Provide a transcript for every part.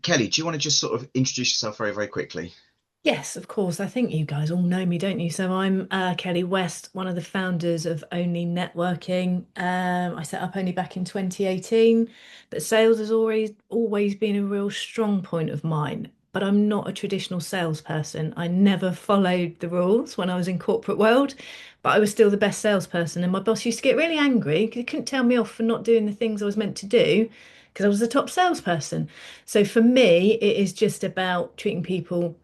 Kelly, do you want to just sort of introduce yourself very, very quickly? Yes, of course. I think you guys all know me, don't you? So I'm Kelly West, one of the founders of Only Networking. I set up Only back in 2018, but sales has always been a real strong point of mine. But I'm not a traditional salesperson. I never followed the rules when I was in corporate world, but I was still the best salesperson. And my boss used to get really angry because he couldn't tell me off for not doing the things I was meant to do because I was the top salesperson. So for me, it is just about treating people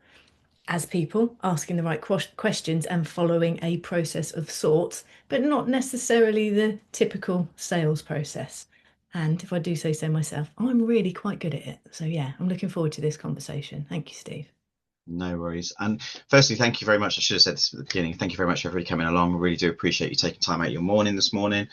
as people, asking the right questions and following a process of sorts, but not necessarily the typical sales process. And if I do say so myself, I'm really quite good at it. So yeah, I'm looking forward to this conversation. Thank you, Steve. No worries. And firstly, thank you very much. I should have said this at the beginning. Thank you very much for everybody coming along. I really do appreciate you taking time out of your morning this morning.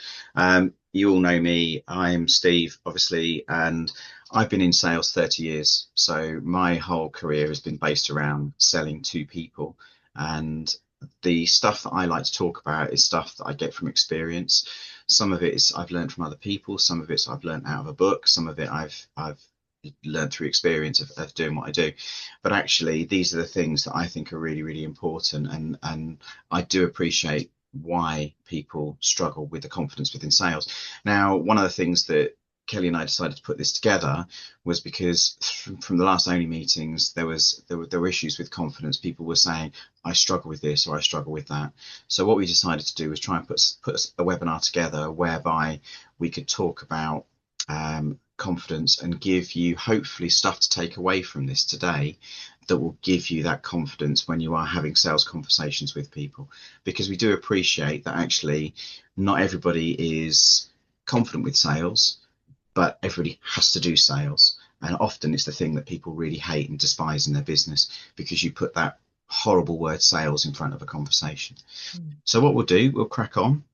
You all know me. I'm Steve, obviously, and I've been in sales 30 years. So my whole career has been based around selling to people. And the stuff that I like to talk about is stuff that I get from experience. Some of it is I've learned from other people. Some of it's I've learned out of a book. Some of it I've learned through experience of doing what I do. But actually, these are the things that I think are really, really important. And I do appreciate why people struggle with the confidence within sales. Now, one of the things that Kelly and I decided to put this together was because from the last Only meetings, there were issues with confidence. People were saying, I struggle with this or I struggle with that. So what we decided to do was try and put a webinar together whereby we could talk about confidence and give you hopefully stuff to take away from this today that will give you that confidence when you are having sales conversations with people, because we do appreciate that actually not everybody is confident with sales, but everybody has to do sales, and often it's the thing that people really hate and despise in their business because you put that horrible word sales in front of a conversation. Mm. So what we'll do, we'll crack on.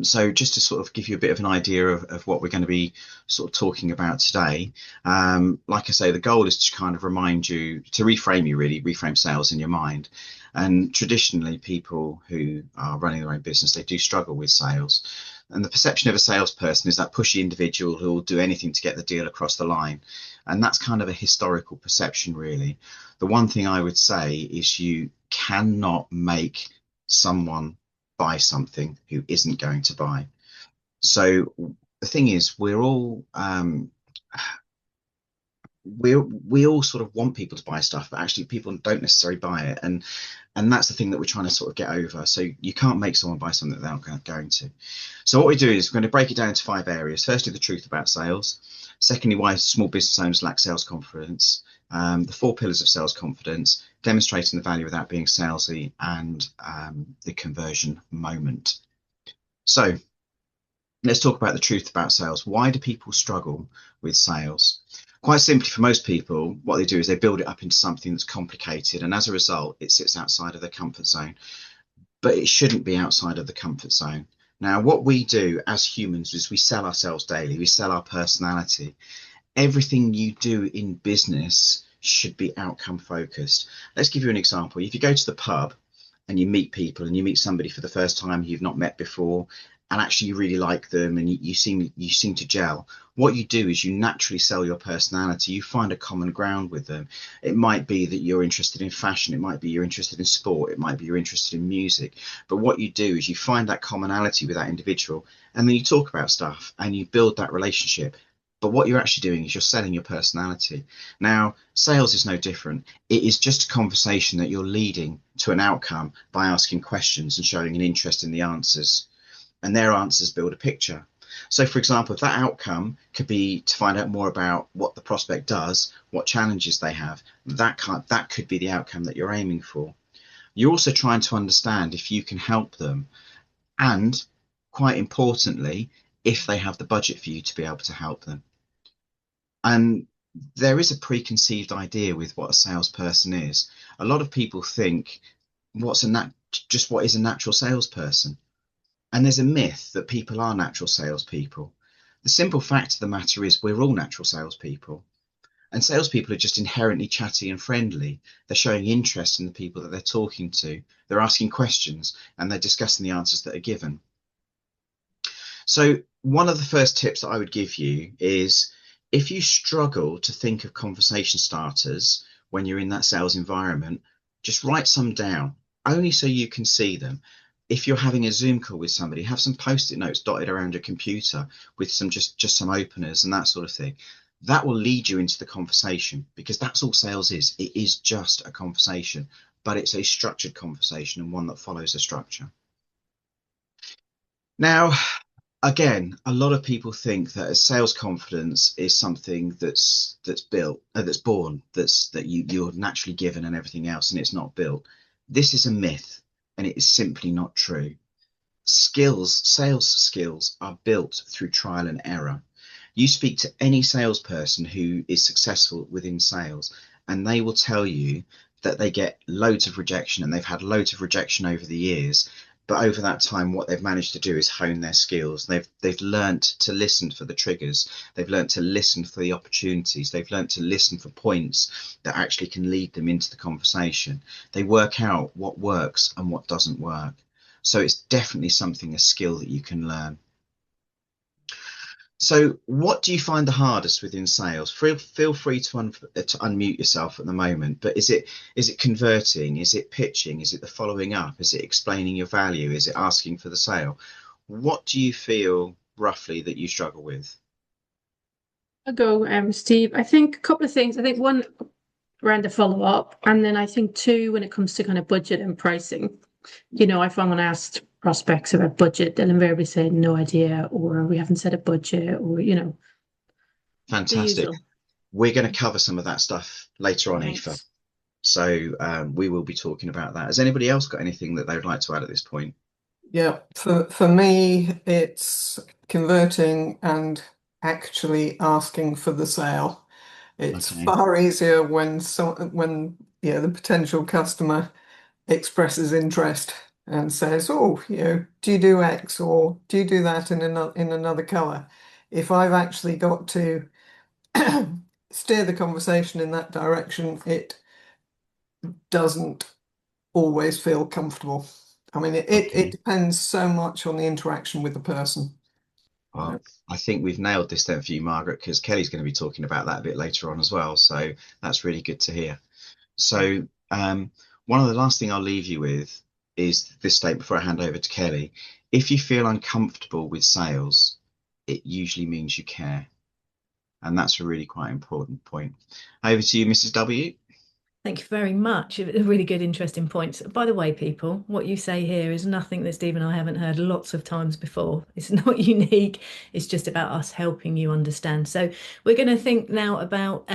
So just to sort of give you a bit of an idea of what we're going to be sort of talking about today, like I say, the goal is to kind of remind you, to reframe you really, reframe sales in your mind. And traditionally, people who are running their own business, they do struggle with sales. And the perception of a salesperson is that pushy individual who will do anything to get the deal across the line. And that's kind of a historical perception, really. The one thing I would say is you cannot make someone buy something who isn't going to buy. So the thing is, we all sort of want people to buy stuff, but actually people don't necessarily buy it, and that's the thing that we're trying to sort of get over. So you can't make someone buy something that they're not going to. So what we do is we're going to break it down into 5 areas. Firstly, the truth about sales. Secondly, why small business owners lack sales confidence. The 4 pillars of sales confidence, demonstrating the value without being salesy, and the conversion moment. So let's talk about the truth about sales. Why do people struggle with sales? Quite simply, for most people, what they do is they build it up into something that's complicated, and as a result, it sits outside of their comfort zone. But it shouldn't be outside of the comfort zone. Now, what we do as humans is we sell ourselves daily, we sell our personality. Everything you do in business should be outcome focused. Let's give you an example. If you go to the pub and you meet people and you meet somebody for the first time you've not met before, and actually you really like them and you seem to gel, what you do is you naturally sell your personality. You find a common ground with them. It might be that you're interested in fashion, it might be you're interested in sport, it might be you're interested in music, but what you do is you find that commonality with that individual, and then you talk about stuff and you build that relationship. But what you're actually doing is you're selling your personality. Now, sales is no different. It is just a conversation that you're leading to an outcome by asking questions and showing an interest in the answers. And their answers build a picture. So, for example, if that outcome could be to find out more about what the prospect does, what challenges they have, that could be the outcome that you're aiming for. You're also trying to understand if you can help them, and quite importantly, if they have the budget for you to be able to help them. And there is a preconceived idea with what a salesperson is. A lot of people think, just what is a natural salesperson? And there's a myth that people are natural salespeople. The simple fact of the matter is we're all natural salespeople. And salespeople are just inherently chatty and friendly. They're showing interest in the people that they're talking to. They're asking questions and they're discussing the answers that are given. So one of the first tips that I would give you is If you struggle to think of conversation starters when you're in that sales environment, just write some down, only so you can see them. If you're having a Zoom call with somebody, have some post-it notes dotted around your computer with some just some openers and that sort of thing. That will lead you into the conversation because that's all sales is. It is just a conversation, but it's a structured conversation and one that follows a structure. Now, again, a lot of people think that a sales confidence is something that's built, that's born, that you're naturally given and everything else, and it's not built. This is a myth, and it is simply not true. Sales skills are built through trial and error. You speak to any salesperson who is successful within sales, and they will tell you that they get loads of rejection and they've had loads of rejection over the years. But over that time, what they've managed to do is hone their skills. They've learnt to listen for the triggers. They've learnt to listen for the opportunities. They've learnt to listen for points that actually can lead them into the conversation. They work out what works and what doesn't work. So it's definitely something, a skill that you can learn. So, what do you find the hardest within sales? Feel free to unmute yourself at the moment. But is it converting? Is it pitching? Is it the following up? Is it explaining your value? Is it asking for the sale? What do you feel roughly that you struggle with? I'll go, Steve. I think a couple of things. I think one around the follow up, and then I think two, when it comes to kind of budget and pricing. If I'm asked prospects about budget, they'll invariably say no idea, or we haven't set a budget, or the Fantastic. usual. We're going to cover some of that stuff later on, Aoife. Thanks. So we will be talking about that. Has anybody else got anything that they would like to add at this point? Yeah, for me, it's converting and actually asking for the sale. It's Okay. far easier when the potential customer expresses interest and says, "Oh, do you do X or do you do that in another color?" If I've actually got to steer the conversation in that direction, it doesn't always feel comfortable. I mean, it Okay. depends so much on the interaction with the person. Well, I think we've nailed this then for you, Margaret, because Kelly's going to be talking about that a bit later on as well. So that's really good to hear. So one of the last thing I'll leave you with is this statement before I hand over to Kelly. If you feel uncomfortable with sales, it usually means you care. And that's a really quite important point. Over to you, Mrs. W. Thank you very much. Really good, interesting points. By the way, people, what you say here is nothing that Steve and I haven't heard lots of times before. It's not unique. It's just about us helping you understand. So we're going to think now about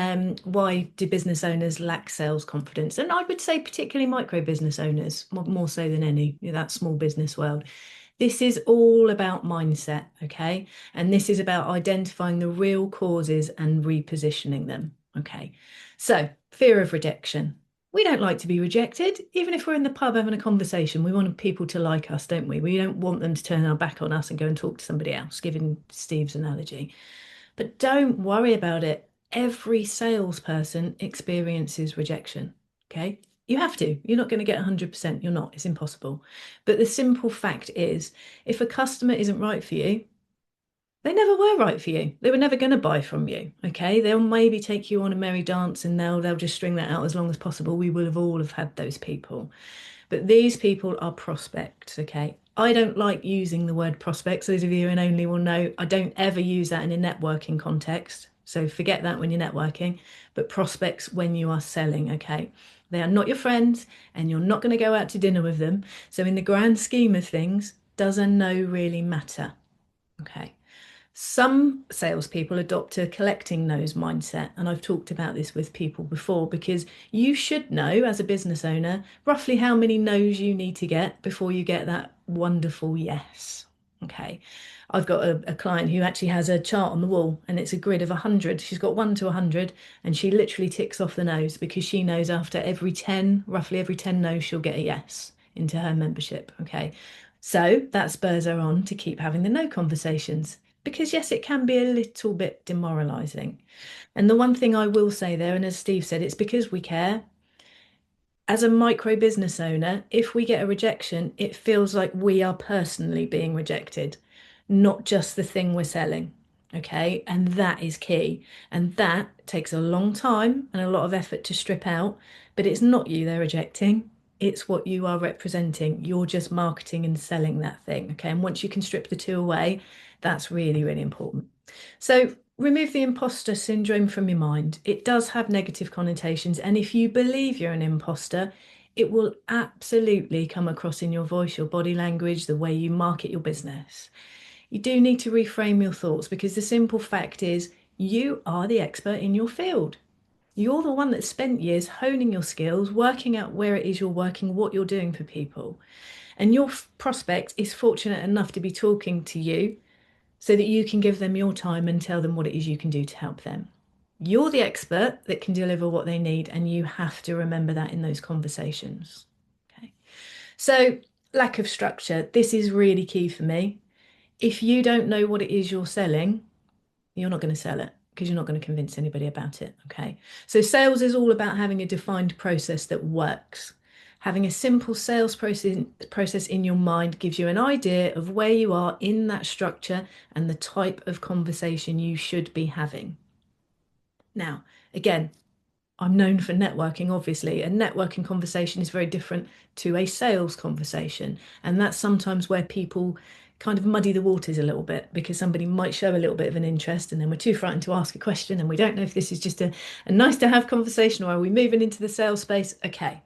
why do business owners lack sales confidence? And I would say particularly micro business owners, more so than any, that small business world. This is all about mindset, okay? And this is about identifying the real causes and repositioning them, okay? So, fear of rejection. We don't like to be rejected. Even if we're in the pub having a conversation, we want people to like us, don't we? We don't want them to turn our back on us and go and talk to somebody else, given Steve's analogy. But don't worry about it. Every salesperson experiences rejection, okay? You have to. You're not going to get 100%. You're not. It's impossible. But the simple fact is, if a customer isn't right for you, they never were right for you. They were never going to buy from you. Okay. They'll maybe take you on a merry dance and they'll just string that out as long as possible. We will have all have had those people. But these people are prospects. Okay. I don't like using the word prospects. Those of you who only will know I don't ever use that in a networking context. So forget that when you're networking, but prospects when you are selling. Okay. They are not your friends and you're not going to go out to dinner with them. So in the grand scheme of things, does a no really matter? Okay. Some salespeople adopt a collecting no's mindset, and I've talked about this with people before because you should know as a business owner roughly how many no's you need to get before you get that wonderful yes. Okay. I've got a client who actually has a chart on the wall and it's a grid of 100. She's got 1 to 100 and she literally ticks off the no's because she knows after every 10, roughly every 10 no's, she'll get a yes into her membership. Okay. So that spurs her on to keep having the no conversations because yes, it can be a little bit demoralizing. And the one thing I will say there, and as Steve said, it's because we care. As a micro business owner, if we get a rejection, it feels like we are personally being rejected, not just the thing we're selling. Okay, and that is key. And that takes a long time and a lot of effort to strip out, but it's not you they're rejecting. It's what you are representing. You're just marketing and selling that thing. Okay, and once you can strip the two away, that's really, really important. So remove the imposter syndrome from your mind. It does have negative connotations. And if you believe you're an imposter, it will absolutely come across in your voice, your body language, the way you market your business. You do need to reframe your thoughts because the simple fact is you are the expert in your field. You're the one that spent years honing your skills, working out where it is you're working, what you're doing for people. And your prospect is fortunate enough to be talking to you so that you can give them your time and tell them what it is you can do to help them. You're the expert that can deliver what they need, and you have to remember that in those conversations. Okay. So, lack of structure. This is really key for me. If you don't know what it is you're selling, you're not going to sell it because you're not going to convince anybody about it. Okay. So sales is all about having a defined process that works. Having a simple sales process in your mind gives you an idea of where you are in that structure and the type of conversation you should be having. Now, again, I'm known for networking, obviously. A networking conversation is very different to a sales conversation. And that's sometimes where people kind of muddy the waters a little bit because somebody might show a little bit of an interest and then we're too frightened to ask a question and we don't know if this is just a nice to have conversation or are we moving into the sales space? Okay,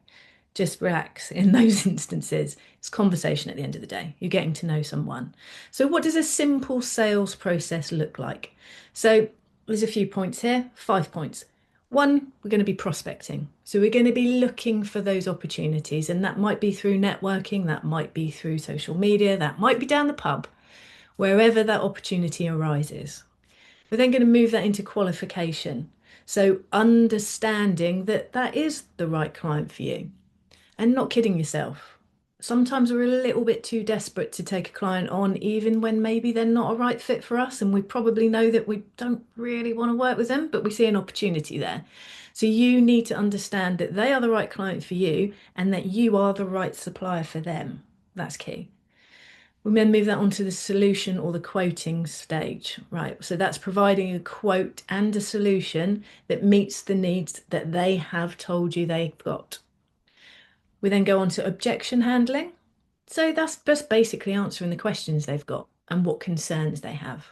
just relax in those instances. It's conversation at the end of the day. You're getting to know someone. So what does a simple sales process look like? So there's a few points here, 5 points. One, we're going to be prospecting. So we're going to be looking for those opportunities, and that might be through networking, that might be through social media, that might be down the pub, wherever that opportunity arises. We're then going to move that into qualification. So understanding that that is the right client for you and not kidding yourself. Sometimes we're a little bit too desperate to take a client on, even when maybe they're not a right fit for us. And we probably know that we don't really want to work with them, but we see an opportunity there. So you need to understand that they are the right client for you and that you are the right supplier for them. That's key. We then move that onto the solution or the quoting stage, right? So that's providing a quote and a solution that meets the needs that they have told you they've got. We then go on to objection handling. So that's just basically answering the questions they've got and what concerns they have.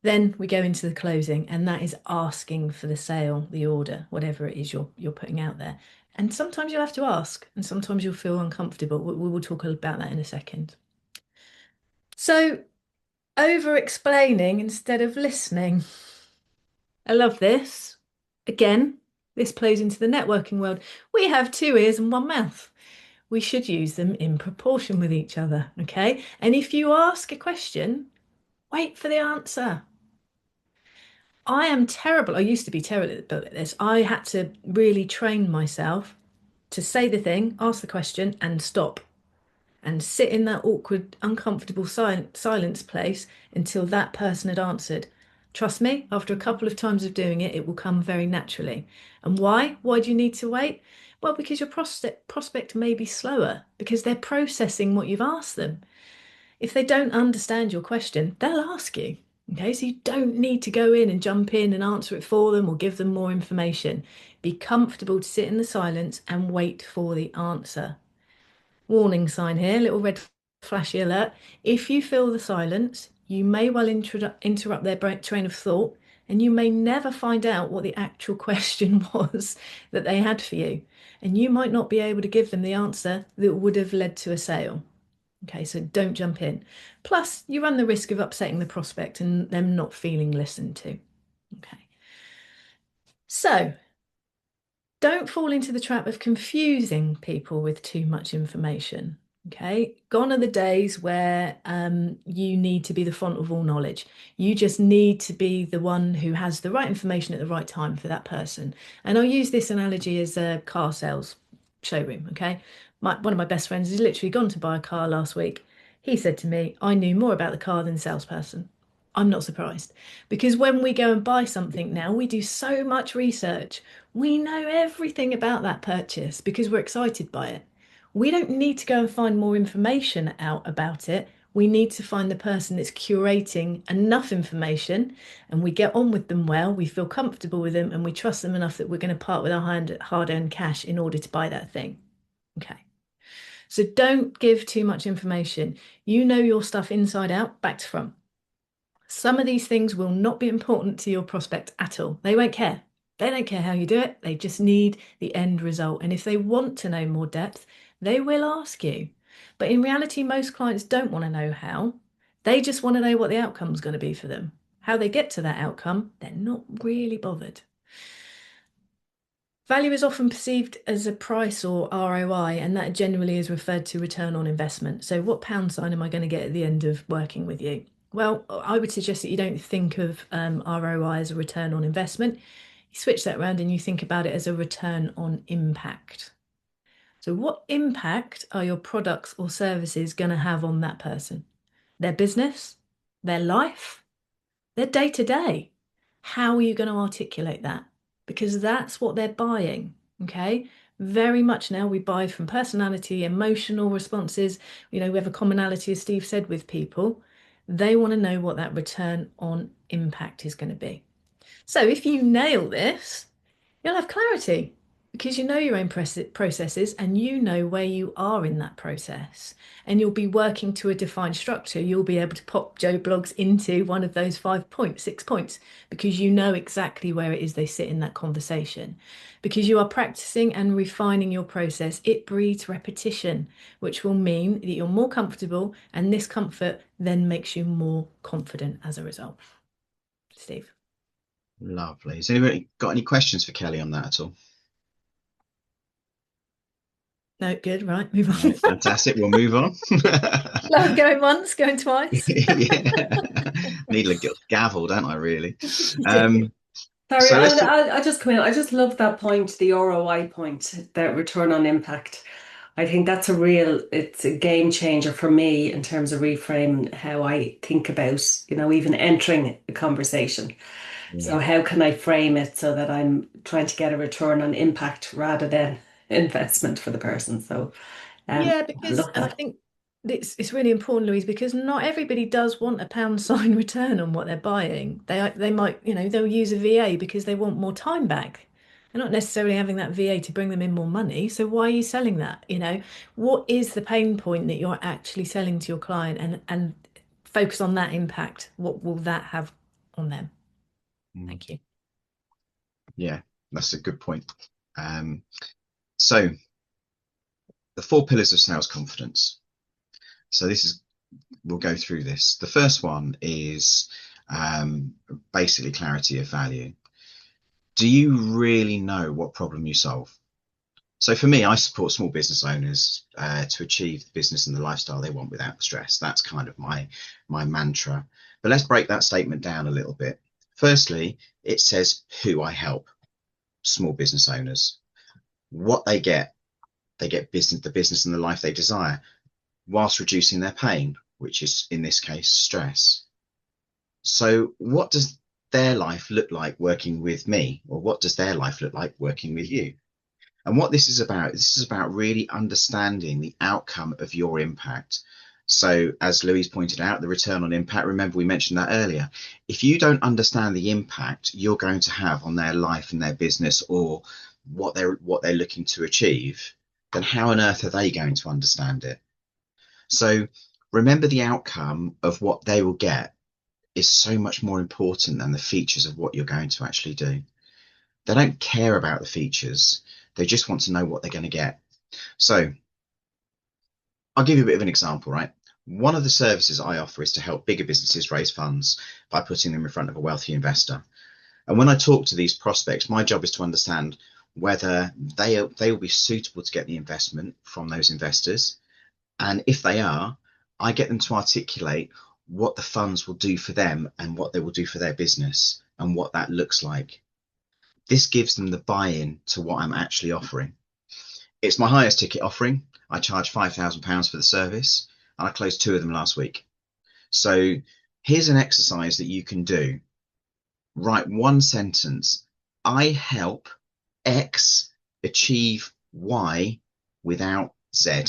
Then we go into the closing, and that is asking for the sale, the order, whatever it is you're putting out there. And sometimes you'll have to ask, and sometimes you'll feel uncomfortable. We will talk about that in a second. So over explaining instead of listening. I love this. Again, this plays into the networking world. We have 2 ears and 1 mouth. We should use them in proportion with each other, okay? And if you ask a question, wait for the answer. I am terrible. I used to be terrible at this. I had to really train myself to say the thing, ask the question, and stop. And sit in that awkward, uncomfortable silence place until that person had answered. Trust me, after a couple of times of doing it, it will come very naturally. And why? Why do you need to wait? Well, because your prospect may be slower because they're processing what you've asked them. If they don't understand your question, they'll ask you. Okay, so you don't need to go in and jump in and answer it for them or give them more information. Be comfortable to sit in the silence and wait for the answer. Warning sign here, little red flashy alert. If you feel the silence, you may well interrupt their train of thought, and you may never find out what the actual question was that they had for you. And you might not be able to give them the answer that would have led to a sale. Okay, so don't jump in. Plus, you run the risk of upsetting the prospect and them not feeling listened to. Okay. So, don't fall into the trap of confusing people with too much information. Okay, gone are the days where you need to be the font of all knowledge. You just need to be the one who has the right information at the right time for that person. And I'll use this analogy as a car sales showroom. Okay, one of my best friends has literally gone to buy a car last week. He said to me, I knew more about the car than the salesperson. I'm not surprised because when we go and buy something now, we do so much research. We know everything about that purchase because we're excited by it. We don't need to go and find more information out about it. We need to find the person that's curating enough information and we get on with them well, we feel comfortable with them, and we trust them enough that we're going to part with our hard-earned cash in order to buy that thing. Okay. So don't give too much information. You know your stuff inside out, back to front. Some of these things will not be important to your prospect at all. They won't care. They don't care how you do it. They just need the end result. And if they want to know more depth, they will ask you. But in reality, most clients don't want to know how. They just want to know what the outcome is going to be for them. How they get to that outcome, they're not really bothered. Value is often perceived as a price or ROI, and that generally is referred to return on investment. So what pound sign am I going to get at the end of working with you? Well, I would suggest that you don't think of ROI as a return on investment. You switch that around and you think about it as a return on impact. So what impact are your products or services going to have on that person? Their business, their life, their day-to-day. How are you going to articulate that? Because that's what they're buying, okay? Very much now we buy from personality, emotional responses. We have a commonality, as Steve said, with people. They want to know what that return on impact is going to be. So if you nail this, you'll have clarity because you know your own processes and you know where you are in that process. And you'll be working to a defined structure. You'll be able to pop Joe Blogs into one of those 5 points, 6 points, because you know exactly where it is they sit in that conversation. Because you are practicing and refining your process, it breeds repetition, which will mean that you're more comfortable, and this comfort then makes you more confident as a result. Steve. Lovely. Has anybody got any questions for Kelly on that at all? No, good. Right, move on. Right, fantastic. We'll move on. Going once, going twice. Yeah. Need a gavel, don't I, really? You do. Sorry, So I'll just come in. I just love that point, the ROI point, that return on impact. I think that's it's a game changer for me in terms of reframing how I think about, even entering a conversation. So how can I frame it so that I'm trying to get a return on impact rather than investment for the person? So Yeah, I because, love and I that. think it's really important, Louise, because not everybody does want a pound sign return on what they're buying. They might, they'll use a VA because they want more time back. They're not necessarily having that VA to bring them in more money. So why are you selling that? What is the pain point that you're actually selling to your client, and focus on that impact. What will that have on them? Thank you. Yeah, that's a good point. So the 4 pillars of sales confidence. So we'll go through this. The first one is basically clarity of value. Do you really know what problem you solve? So for me, I support small business owners to achieve the business and the lifestyle they want without stress. That's kind of my mantra. But let's break that statement down a little bit. Firstly, it says who I help, small business owners. What they get the business and the life they desire, whilst reducing their pain, which is in this case stress. So what does their life look like working with me, or what does their life look like working with you? And what this is about really understanding the outcome of your impact. So as Louise pointed out, the return on impact, remember we mentioned that earlier. If you don't understand the impact you're going to have on their life and their business, or what they're looking to achieve, then how on earth are they going to understand it? So remember, the outcome of what they will get is so much more important than the features of what you're going to actually do. They don't care about the features. They just want to know what they're going to get. So I'll give you a bit of an example, right? One of the services I offer is to help bigger businesses raise funds by putting them in front of a wealthy investor. And when I talk to these prospects, my job is to understand whether they will be suitable to get the investment from those investors. And if they are, I get them to articulate what the funds will do for them and what they will do for their business and what that looks like. This gives them the buy-in to what I'm actually offering. It's my highest ticket offering. I charge £5,000 for the service, and I closed 2 of them last week. So here's an exercise that you can do. Write one sentence. I help X achieve Y without Z.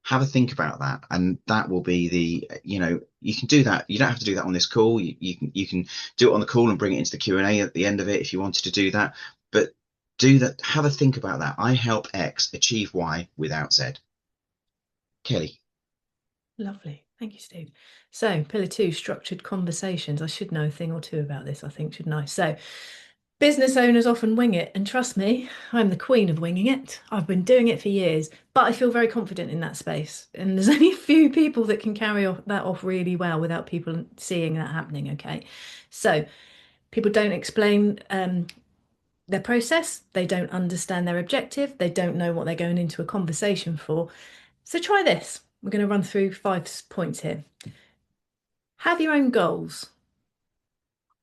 have a think about that, and that will be the, you can do that. You don't have to do that on this call. You can do it on the call and bring it into the Q&A at the end of it if you wanted to do that. But do that. Have a think about that. I help X achieve Y without Z. Kelly. Lovely. Thank you, Steve. So, pillar 2, structured conversations. I should know a thing or two about this, I think, shouldn't I? So, business owners often wing it, and trust me, I'm the queen of winging it. I've been doing it for years, but I feel very confident in that space. And there's only a few people that can carry that off really well without people seeing that happening, okay? So, people don't explain their process, they don't understand their objective, they don't know what they're going into a conversation for. So try this. We're going to run through 5 points here. Have your own goals.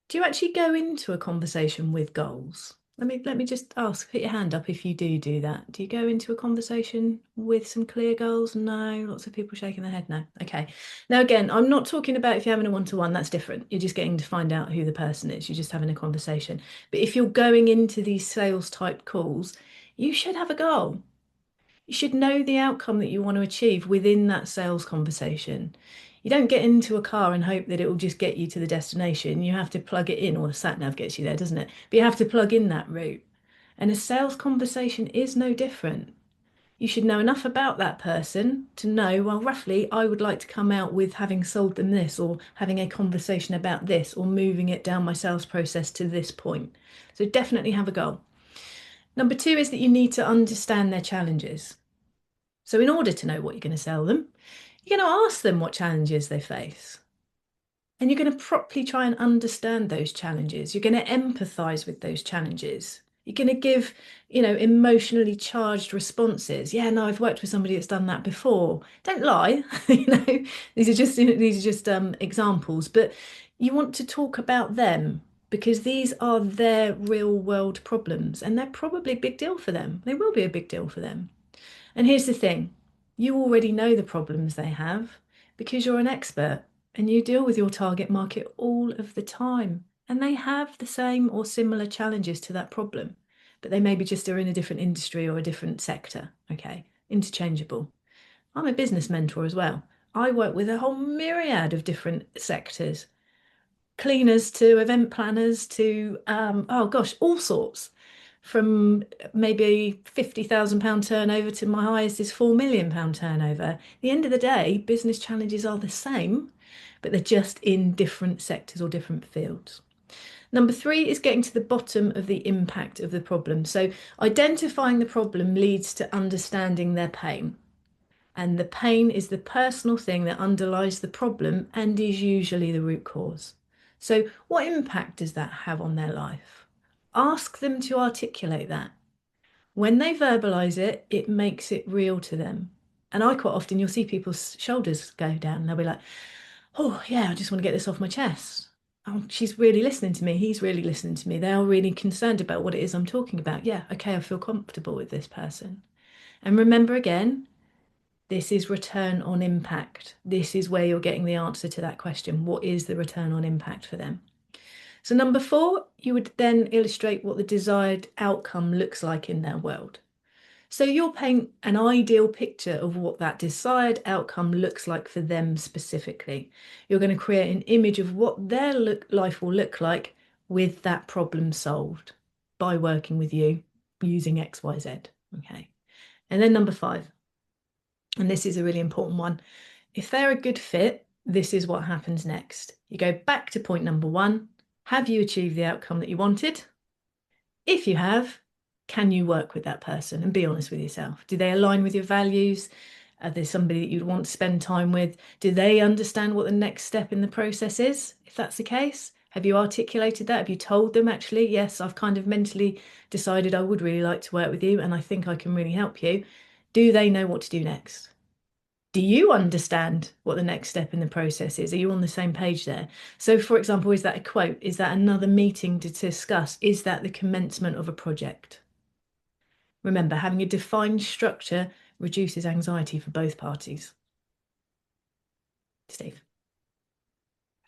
Do you actually go into a conversation with goals? Let me just ask, put your hand up if you do that. Do you go into a conversation with some clear goals? No, lots of people shaking their head no. Okay. Now again, I'm not talking about if you're having a one-to-one, that's different. You're just getting to find out who the person is. You're just having a conversation. But if you're going into these sales type calls, you should have a goal. You should know the outcome that you want to achieve within that sales conversation. You don't get into a car and hope that it will just get you to the destination. You have to plug it in, or the sat nav gets you there, doesn't it? But you have to plug in that route. And a sales conversation is no different. You should know enough about that person to know, well, roughly, I would like to come out with having sold them this, or having a conversation about this, or moving it down my sales process to this point. So definitely have a goal. Number 2 is that you need to understand their challenges. So in order to know what you're going to sell them, you're going to ask them what challenges they face. And you're going to properly try and understand those challenges. You're going to empathize with those challenges. You're going to give, emotionally charged responses. Yeah, no, I've worked with somebody that's done that before. Don't lie. These are just examples, but you want to talk about them because these are their real world problems and they're probably a big deal for them. They will be a big deal for them. And here's the thing, you already know the problems they have because you're an expert and you deal with your target market all of the time. And they have the same or similar challenges to that problem, but they maybe just are in a different industry or a different sector. Okay, interchangeable. I'm a business mentor as well. I work with a whole myriad of different sectors, cleaners to event planners to, all sorts, from maybe £50,000 turnover to my highest is £4 million turnover. At the end of the day, business challenges are the same, but they're just in different sectors or different fields. Number 3 is getting to the bottom of the impact of the problem. So identifying the problem leads to understanding their pain. And the pain is the personal thing that underlies the problem and is usually the root cause. So what impact does that have on their life? Ask them to articulate that. When they verbalize it, it makes it real to them. And I quite often, you'll see people's shoulders go down and they'll be like, oh yeah, I just want to get this off my chest. Oh, she's really listening to me. He's really listening to me. They are really concerned about what it is I'm talking about. Yeah, okay, I feel comfortable with this person. And remember again, this is return on impact. This is where you're getting the answer to that question. What is the return on impact for them? So number 4, you would then illustrate what the desired outcome looks like in their world. So you'll paint an ideal picture of what that desired outcome looks like for them specifically. You're going to create an image of what their life will look like with that problem solved by working with you using XYZ. Okay. And then number 5, and this is a really important one. If they're a good fit, this is what happens next. You go back to point number 1. Have you achieved the outcome that you wanted? If you have, can you work with that person? And be honest with yourself. Do they align with your values? Are they somebody that you'd want to spend time with? Do they understand what the next step in the process is? If that's the case, have you articulated that? Have you told them, actually, yes, I've kind of mentally decided I would really like to work with you and I think I can really help you. Do they know what to do next? Do you understand what the next step in the process is? Are you on the same page there? So, for example, is that a quote? Is that another meeting to discuss? Is that the commencement of a project? Remember, having a defined structure reduces anxiety for both parties. Steve.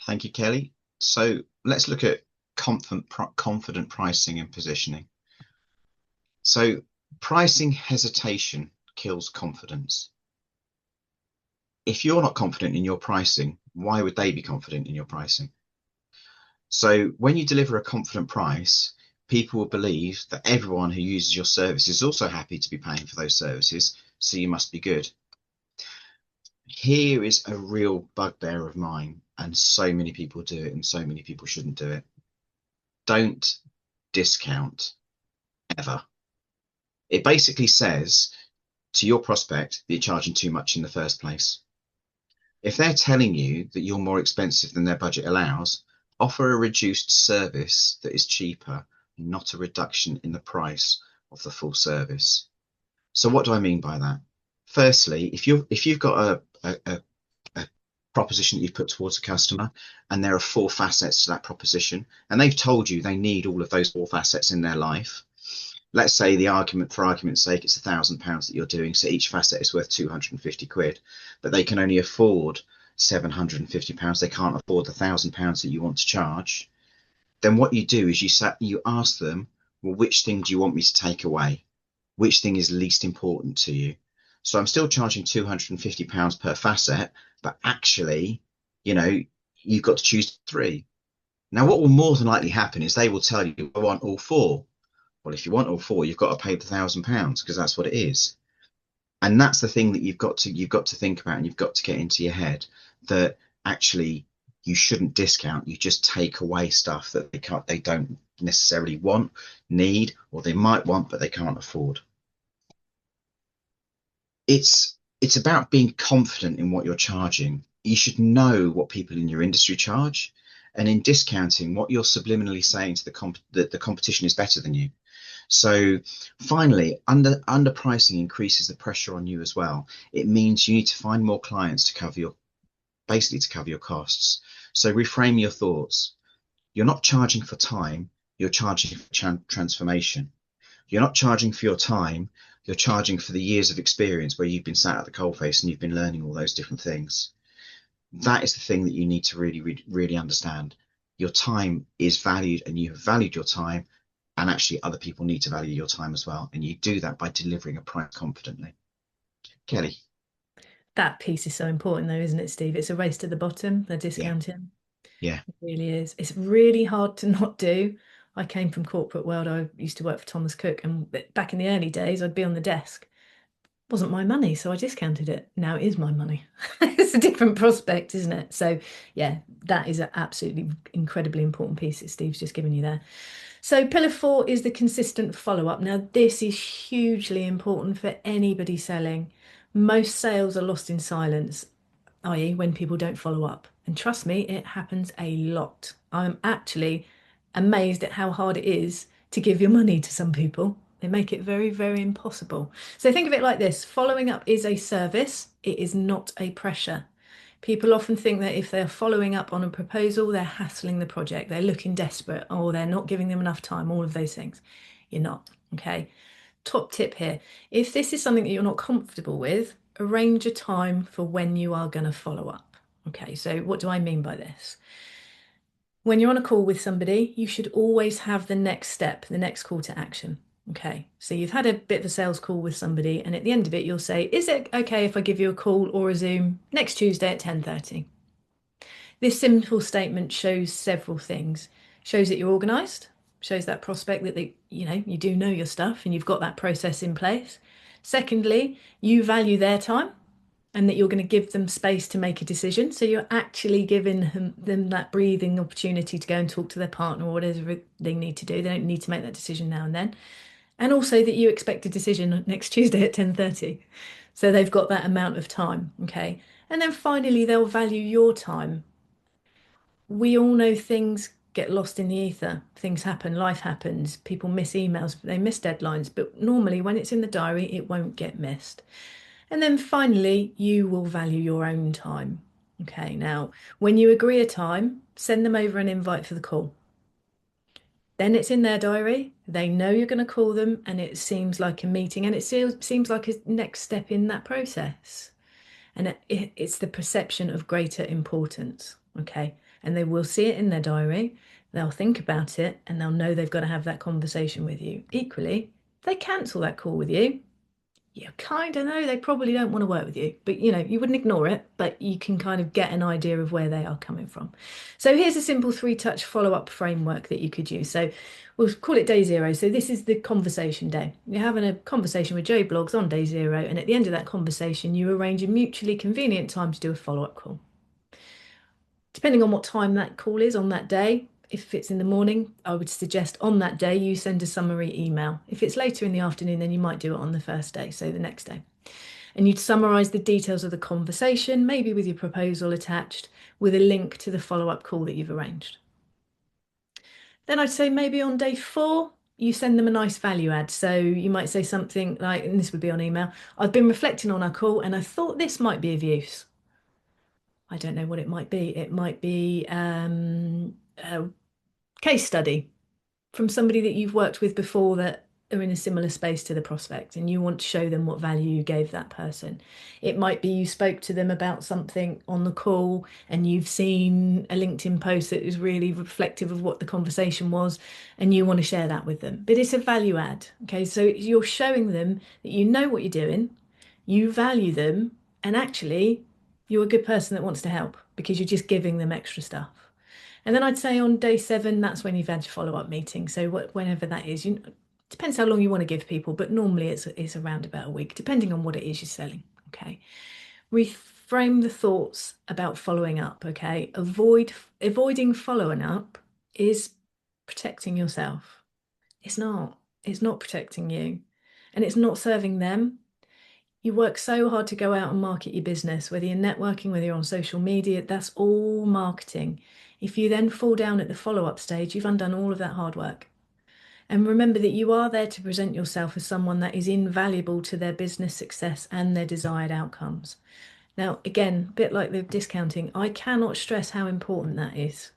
Thank you, Kelly. So let's look at confident pricing and positioning. So pricing hesitation kills confidence. If you're not confident in your pricing, why would they be confident in your pricing? So when you deliver a confident price, people will believe that everyone who uses your service is also happy to be paying for those services, so you must be good. Here is a real bugbear of mine, and so many people do it, and so many people shouldn't do it. Don't discount ever. It basically says to your prospect that you're charging too much in the first place. If they're telling you that you're more expensive than their budget allows, offer a reduced service that is cheaper, not a reduction in the price of the full service. So what do I mean by that? Firstly, if you've got a proposition that you've put towards a customer, and there are 4 facets to that proposition, and they've told you they need all of those 4 facets in their life. Let's say for argument's sake, it's £1,000 that you're doing, so each facet is worth 250 quid, but they can only afford £750. They can't afford the £1,000 that you want to charge. Then what you do is you ask them, well, which thing do you want me to take away? Which thing is least important to you? So I'm still charging £250 per facet, but actually, you've got to choose 3. Now, what will more than likely happen is they will tell you, I want all 4. Well, if you want all 4, you've got to pay the £1,000 because that's what it is. And that's the thing that you've got to think about, and you've got to get into your head, that actually you shouldn't discount. You just take away stuff that they don't necessarily want, need, or they might want but they can't afford. It's about being confident in what you're charging. You should know what people in your industry charge, and in discounting, what you're subliminally saying to the competition is better than you. So finally, underpricing increases the pressure on you as well. It means you need to find more clients to cover your costs. So reframe your thoughts. You're not charging for time, you're charging for transformation. You're not charging for your time, you're charging for the years of experience where you've been sat at the coalface and you've been learning all those different things. That is the thing that you need to really, really understand. Your time is valued, and you have valued your time, and actually other people need to value your time as well. And you do that by delivering a price confidently. Kelly. That piece is so important though, isn't it, Steve? It's a race to the bottom, the discounting. Yeah. It really is. It's really hard to not do. I came from corporate world. I used to work for Thomas Cook, and back in the early days, I'd be on the desk. It wasn't my money, so I discounted it. Now it is my money. It's a different prospect, isn't it? So yeah, that is an absolutely incredibly important piece that Steve's just given you there. So pillar 4 is the consistent follow-up. Now this is hugely important for anybody selling. Most sales are lost in silence, i.e. when people don't follow up. And trust me, it happens a lot. I'm actually amazed at how hard it is to give your money to some people. They make it very, very impossible. So think of it like this. Following up is a service. It is not a pressure. People often think that if they're following up on a proposal, they're hassling the project, they're looking desperate, or they're not giving them enough time, all of those things. You're not, okay? Top tip here. If this is something that you're not comfortable with, arrange a time for when you are going to follow up. Okay, so what do I mean by this? When you're on a call with somebody, you should always have the next step, the next call to action. Okay, so you've had a bit of a sales call with somebody, and at the end of it, you'll say, is it okay if I give you a call or a Zoom next Tuesday at 10:30? This simple statement shows several things. Shows that you're organised, shows that prospect that you do know your stuff and you've got that process in place. Secondly, you value their time and that you're going to give them space to make a decision. So you're actually giving them that breathing opportunity to go and talk to their partner or whatever they need to do. They don't need to make that decision now and then. And also that you expect a decision next Tuesday at 10:30. So they've got that amount of time, okay? And then finally, they'll value your time. We all know things get lost in the ether. Things happen, life happens, people miss emails, they miss deadlines, but normally when it's in the diary, it won't get missed. And then finally, you will value your own time. Okay, now when you agree a time, send them over an invite for the call. Then it's in their diary. They know you're going to call them, and it seems like a meeting, and it seems like a next step in that process. And it's the perception of greater importance. Okay, and they will see it in their diary. They'll think about it, and they'll know they've got to have that conversation with you. Equally, they cancel that call with you. you kind of know they probably don't want to work with you, but you know, you wouldn't ignore it, but you can kind of get an idea of where they are coming from. So here's a simple 3-touch follow-up framework that you could use. So we'll call it day 0. So this is the conversation day. You're having a conversation with Joe Bloggs on day 0, and at the end of that conversation, you arrange a mutually convenient time to do a follow-up call. Depending on what time that call is on that day, if it's in the morning, I would suggest on that day you send a summary email. If it's later in the afternoon, then you might do it on the first day, so the next day. And you'd summarise the details of the conversation, maybe with your proposal attached, with a link to the follow-up call that you've arranged. Then I'd say maybe on day 4, you send them a nice value add. So you might say something like, and this would be on email, I've been reflecting on our call and I thought this might be of use. I don't know what it might be. It might be a case study from somebody that you've worked with before that are in a similar space to the prospect, and you want to show them what value you gave that person. It might be you spoke to them about something on the call and you've seen a LinkedIn post that is really reflective of what the conversation was, and you want to share that with them. But it's a value add. Okay, so you're showing them that you know what you're doing, you value them, and actually you're a good person that wants to help because you're just giving them extra stuff. And then I'd say on day 7, that's when you've had your follow-up meeting. So whenever that is, depends how long you want to give people, but normally it's around about a week, depending on what it is you're selling. Okay. Reframe the thoughts about following up. Okay. Avoiding following up is protecting yourself. It's not protecting you, and it's not serving them. You work so hard to go out and market your business, whether you're networking, whether you're on social media, that's all marketing. If you then fall down at the follow-up stage, you've undone all of that hard work. And remember that you are there to present yourself as someone that is invaluable to their business success and their desired outcomes. Now, again, a bit like the discounting, I cannot stress how important that is.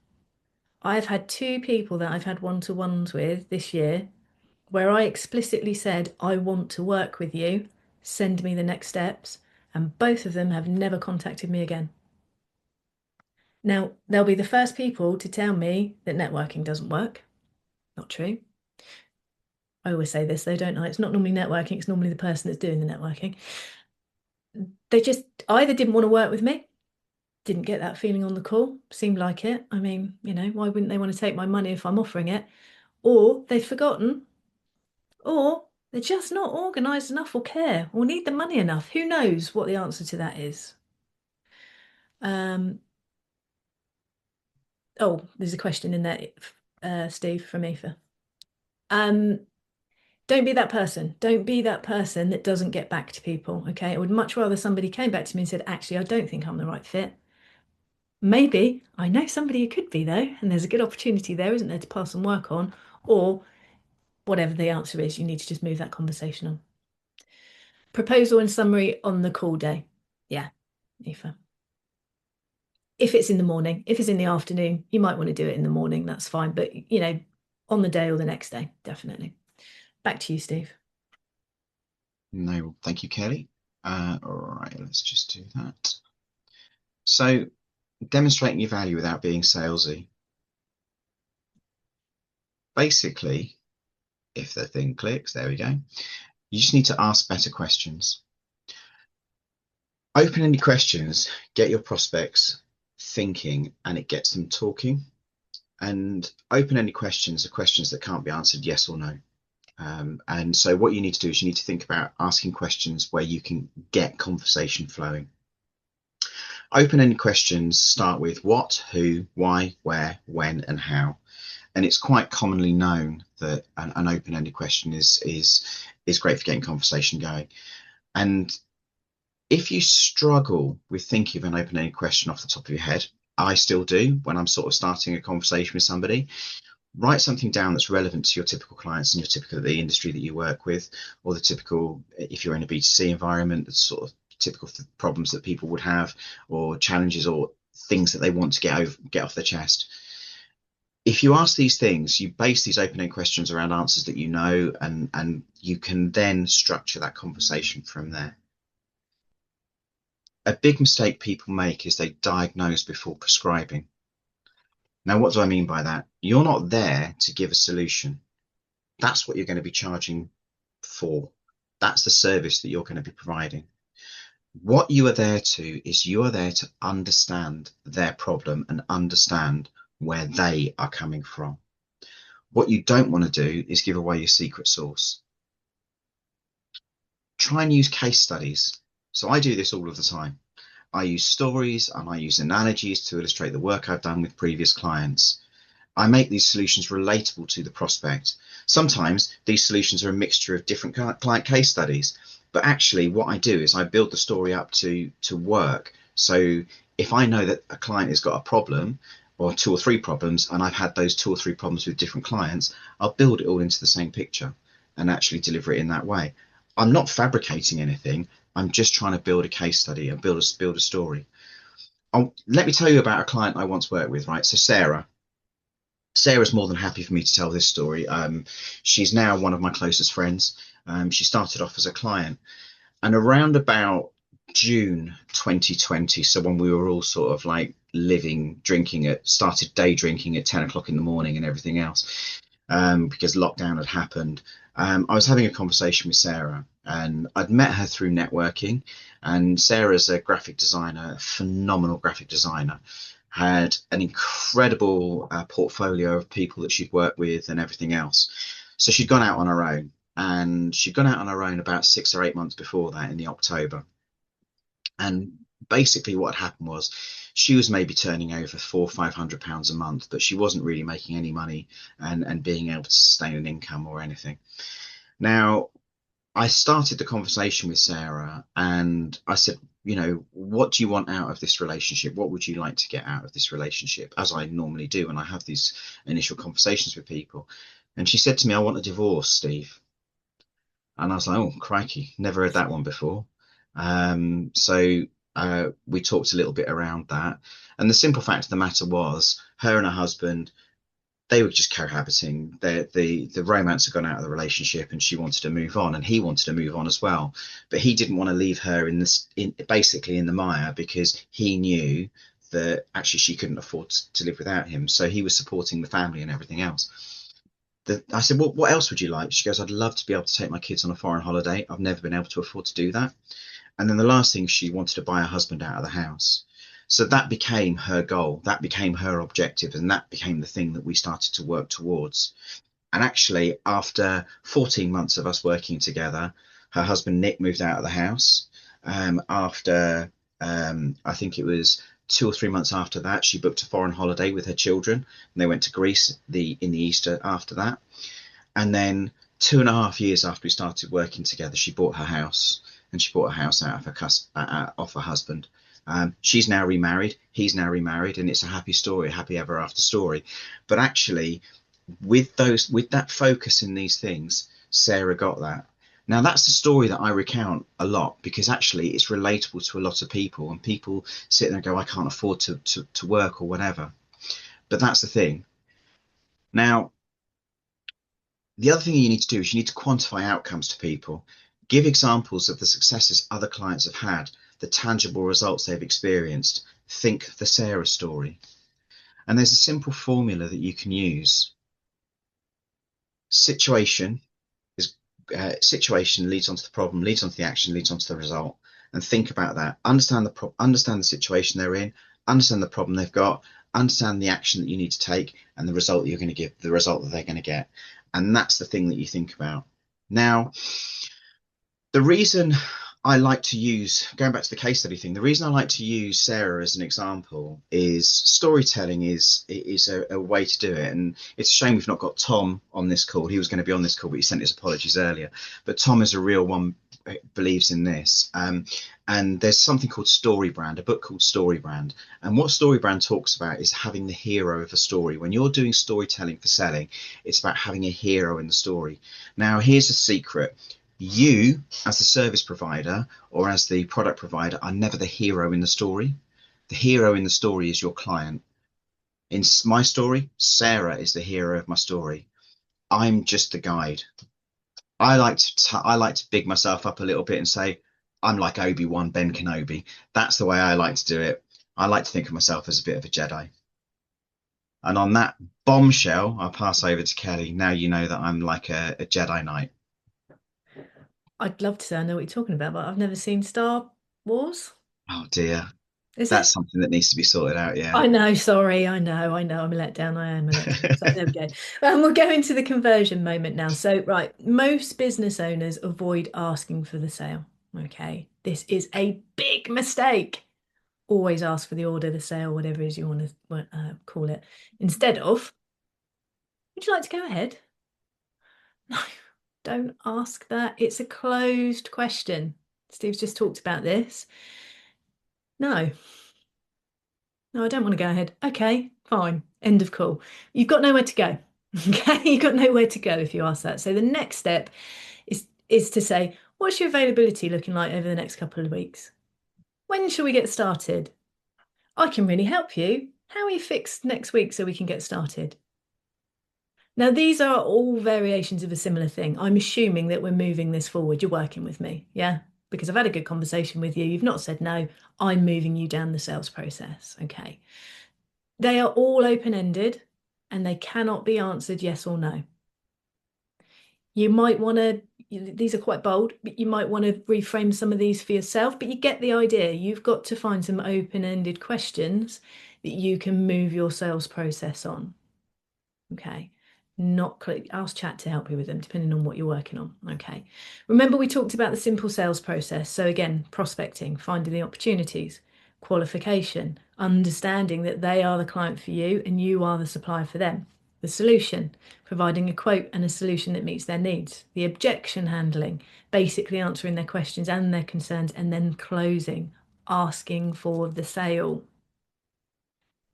I've had 2 people that I've had one-to-ones with this year where I explicitly said, I want to work with you, send me the next steps, and both of them have never contacted me again. Now, they'll be the first people to tell me that networking doesn't work. Not true. I always say this though, don't I? It's not normally networking, it's normally the person that's doing the networking. They just either didn't want to work with me, didn't get that feeling on the call, seemed like it. I mean, why wouldn't they want to take my money if I'm offering it? Or they've forgotten, or they're just not organised enough or care or need the money enough. Who knows what the answer to that is? Oh, there's a question in there, Steve, from Aoife. Don't be that person. Don't be that person that doesn't get back to people, okay? I would much rather somebody came back to me and said, actually, I don't think I'm the right fit. Maybe I know somebody who could be though, and there's a good opportunity there, isn't there, to pass and work on, or whatever the answer is, you need to just move that conversation on. Proposal and summary on the call day. Yeah, Aoife. If it's in the morning, if it's in the afternoon, you might want to do it in the morning, that's fine. But, on the day or the next day, definitely. Back to you, Steve. No, thank you, Kelly. All right, let's just do that. So, demonstrating your value without being salesy. Basically, if the thing clicks, there we go. You just need to ask better questions. Open-ended questions get your prospects thinking and it gets them talking. And open-ended questions are questions that can't be answered yes or no. And so what you need to do is you need to think about asking questions where you can get conversation flowing. Open-ended questions start with what, who, why, where, when, and how. And it's quite commonly known that an open-ended question is great for getting conversation going. And if you struggle with thinking of an open-ended question off the top of your head, I still do when I'm sort of starting a conversation with somebody, write something down that's relevant to your typical clients and your typical the industry that you work with, or the typical, if you're in a B2C environment, the sort of typical problems that people would have, or challenges or things that they want to get off their chest. If you ask these things, you base these open-ended questions around answers that you know, and you can then structure that conversation from there. A big mistake people make is they diagnose before prescribing. Now, what do I mean by that? You're not there to give a solution. That's what you're going to be charging for. That's the service that you're going to be providing. What you are there to is you are there to understand their problem and understand where they are coming from. What you don't want to do is give away your secret sauce. Try and use case studies. So I do this all of the time. I use stories and I use analogies to illustrate the work I've done with previous clients. I make these solutions relatable to the prospect. Sometimes these solutions are a mixture of different client case studies, but actually what I do is I build the story up to work. So if I know that a client has got a problem or 2 or 3 problems, and I've had those 2 or 3 problems with different clients, I'll build it all into the same picture and actually deliver it in that way. I'm not fabricating anything. I'm just trying to build a case study and build a story. Let me tell you about a client I once worked with, right? So Sarah's more than happy for me to tell this story. She's now one of my closest friends. She started off as a client, and around about June 2020, so when we were all sort of like started day drinking at 10 o'clock in the morning and everything else, because lockdown had happened. I was having a conversation with Sarah, and I'd met her through networking. And Sarah's a graphic designer, a phenomenal graphic designer, had an incredible portfolio of people that she'd worked with and everything else. So she'd gone out on her own, and she'd gone out on her own about 6 or 8 months before that, in the October. And basically what had happened was she was maybe turning over £400 or £500 a month, but she wasn't really making any money and being able to sustain an income or anything. Now, I started the conversation with Sarah and I said, you know, what do you want out of this relationship? What would you like to get out of this relationship? As I normally do when I have these initial conversations with people. And she said to me, I want a divorce, Steve. And I was like, oh, crikey, never heard that one before. So we talked a little bit around that. And the simple fact of the matter was, her and her husband, they were just cohabiting. The romance had gone out of the relationship, and she wanted to move on, and he wanted to move on as well. But he didn't want to leave her basically in the mire, because he knew that actually she couldn't afford to live without him. So he was supporting the family and everything else. I said, well, what else would you like? She goes, I'd love to be able to take my kids on a foreign holiday. I've never been able to afford to do that. And then the last thing, she wanted to buy her husband out of the house. So that became her goal. That became her objective. And that became the thing that we started to work towards. And actually, after 14 months of us working together, her husband, Nick, moved out of the house. After, I think it was 2 or 3 months after that, she booked a foreign holiday with her children, and they went to Greece in the Easter after that. And then 2.5 years after we started working together, she bought her house, and she bought a house out of off her husband. She's now remarried, he's now remarried, and it's a happy story, a happy ever after story. But actually, with that focus in these things, Sarah got that. Now, that's the story that I recount a lot, because actually it's relatable to a lot of people, and people sit there and go, I can't afford to work or whatever. But that's the thing. Now, the other thing you need to do is you need to quantify outcomes to people. Give examples of the successes other clients have had, the tangible results they've experienced. Think the Sarah story. And there's a simple formula that you can use. Situation leads on to the problem, leads on to the action, leads on to the result. And think about that. Understand the situation they're in, understand the problem they've got, understand the action that you need to take, and the result you're going to give, the result that they're going to get. And that's the thing that you think about. Now, the reason I like to use, going back to the case study thing, the reason I like to use Sarah as an example is storytelling is a way to do it. And it's a shame we've not got Tom on this call. He was going to be on this call, but he sent his apologies earlier. But Tom is a real one, believes in this. And there's something called StoryBrand, a book called StoryBrand. And what StoryBrand talks about is having the hero of a story. When you're doing storytelling for selling, it's about having a hero in the story. Now, here's a secret. You, as the service provider or as the product provider, are never the hero in the story. The hero in the story is your client. In my story, Sarah is the hero of my story. I'm just the guide. I like to big myself up a little bit and say, I'm like Obi-Wan, Ben Kenobi. That's the way I like to do it. I like to think of myself as a bit of a Jedi. And on that bombshell, I'll pass over to Kelly. Now you know that I'm like a Jedi Knight. I'd love to say I know what you're talking about, but I've never seen Star Wars. Oh dear. Is That's it? something that needs to be sorted out, yeah. I know, sorry, I know, I'm a letdown. I am a letdown. So there we go. We'll go into the conversion moment now. So, right, most business owners avoid asking for the sale. Okay, this is a big mistake. Always ask for the order, the sale, whatever it is you want to call it. Instead of, would you like to go ahead? No, don't ask that. It's a closed question. Steve's just talked about this. No, no, I don't want to go ahead. Okay, fine. End of call. You've got nowhere to go. Okay, you've got nowhere to go if you ask that. So the next step is to say, what's your availability looking like over the next couple of weeks? When shall we get started? I can really help you. How are you fixed next week so we can get started? Now, these are all variations of a similar thing. I'm assuming that we're moving this forward. You're working with me, yeah? Because I've had a good conversation with you. You've not said no. I'm moving you down the sales process. Okay. They are all open-ended and they cannot be answered yes or no. You might want to, these are quite bold, but you might want to reframe some of these for yourself, but you get the idea. You've got to find some open-ended questions that you can move your sales process on. Okay. Not click, ask chat to help you with them, depending on what you're working on. Okay. Remember, we talked about the simple sales process. So again, prospecting, finding the opportunities, qualification, understanding that they are the client for you and you are the supplier for them. The solution, providing a quote and a solution that meets their needs. The objection handling, basically answering their questions and their concerns, and then closing, asking for the sale.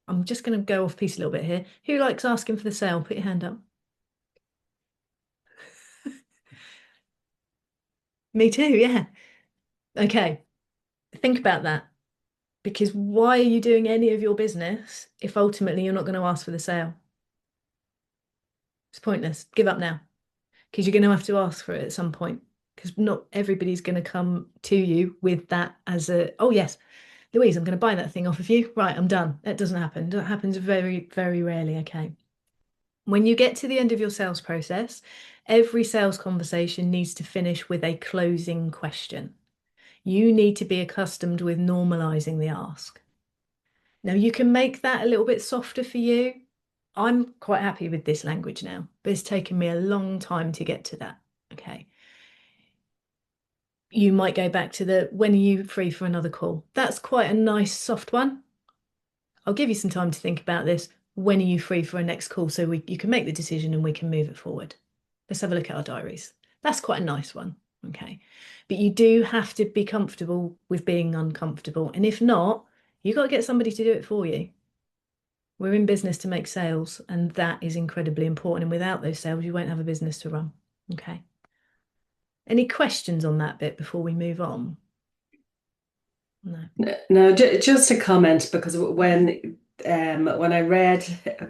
I'm just going to go off piece a little bit here. Who likes asking for the sale? Put your hand up. Me too, yeah. Okay, think about that. Because why are you doing any of your business if ultimately you're not going to ask for the sale? It's pointless. Give up now. Because you're going to have to ask for it at some point. Because not everybody's going to come to you with that as a, oh yes, Louise, I'm going to buy that thing off of you. Right, I'm done. That doesn't happen. That happens very, very rarely. Okay. When you get to the end of your sales process, every sales conversation needs to finish with a closing question. You need to be accustomed with normalizing the ask. Now, you can make that a little bit softer for you. I'm quite happy with this language now, but it's taken me a long time to get to that. Okay. You might go back to the when are you free for another call? That's quite a nice soft one. I'll give you some time to think about this. When are you free for a next call so you can make the decision and we can move it forward? Let's have a look at our diaries. That's quite a nice one. Okay. But you do have to be comfortable with being uncomfortable. And if not, you've got to get somebody to do it for you. We're in business to make sales, and that is incredibly important. And without those sales, you won't have a business to run. Okay. Any questions on that bit before we move on? No. No, just a comment because when I read